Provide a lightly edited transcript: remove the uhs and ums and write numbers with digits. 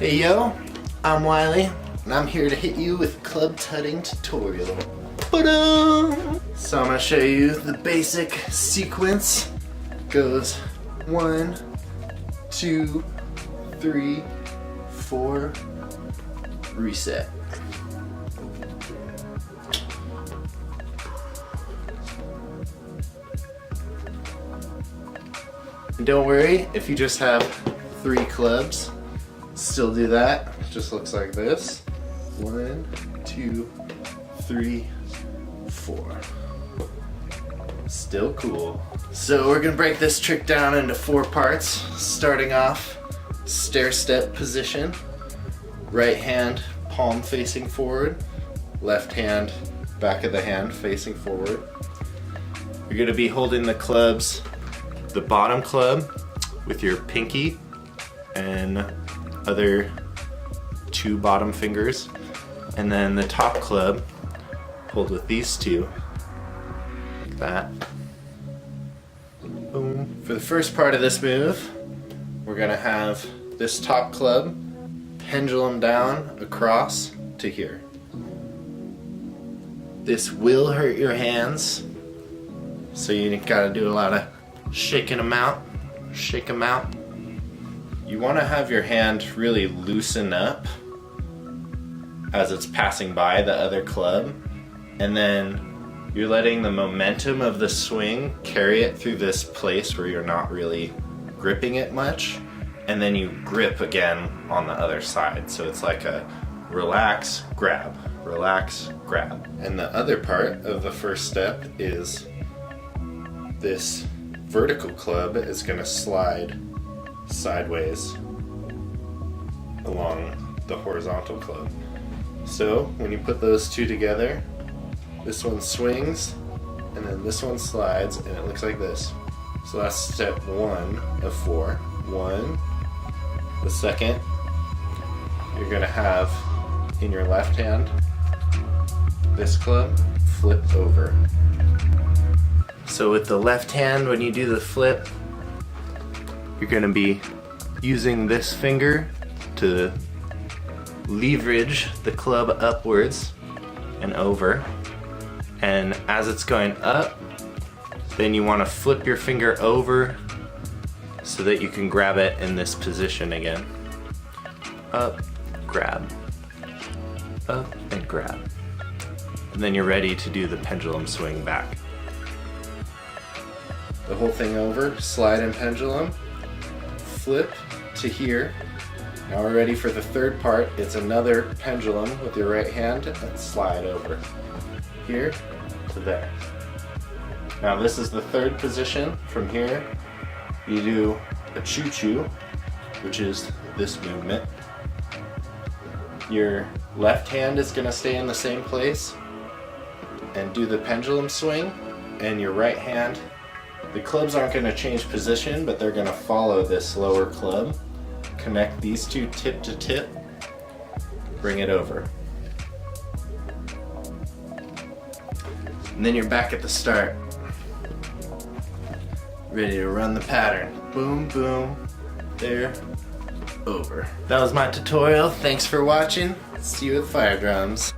Hey yo, I'm Wiley, and I'm here to hit you with club tutting tutorial. So I'm gonna show you the basic sequence. Goes 1, 2, 3, 4, reset. And don't worry if you just have 3 clubs. Still do that. It just looks like this. 1, 2, 3, 4. Still cool. So we're gonna break this trick down into 4 parts. Starting off, stair step position. Right hand, palm facing forward. Left hand, back of the hand facing forward. You're gonna be holding the clubs, the bottom club with your pinky and other 2 bottom fingers, and then the top club hold with these 2, like that. Boom. For the first part of this move, we're gonna have this top club pendulum down across to here. This will hurt your hands, so you gotta do a lot of shaking them out, shake them out. You want to have your hand really loosen up as it's passing by the other club, and then you're letting the momentum of the swing carry it through this place where you're not really gripping it much, and then you grip again on the other side. So it's like a relax, grab, relax, grab. And the other part of the first step is this vertical club is going to slide sideways along the horizontal club. So when you put those 2 together, this one swings and then this one slides, and it looks like this. So that's step 1 of 4. 1. The second, you're going to have in your left hand this club flip over. So with the left hand, when you do the flip, you're going to be using this finger to leverage the club upwards and over. And as it's going up, then you want to flip your finger over so that you can grab it in this position again. Up, grab, up and grab. And then you're ready to do the pendulum swing back. The whole thing over, slide and pendulum, flip to here. Now we're ready for the third part. It's another pendulum with your right hand and slide over here to there. Now this is the third position. From here, you do a choo-choo, which is this movement. Your left hand is gonna stay in the same place and do the pendulum swing, and your right hand, the clubs aren't going to change position, but they're going to follow this lower club. Connect these 2 tip to tip, bring it over. And then you're back at the start. Ready to run the pattern. Boom, boom, there, over. That was my tutorial. Thanks for watching. See you with fire drums.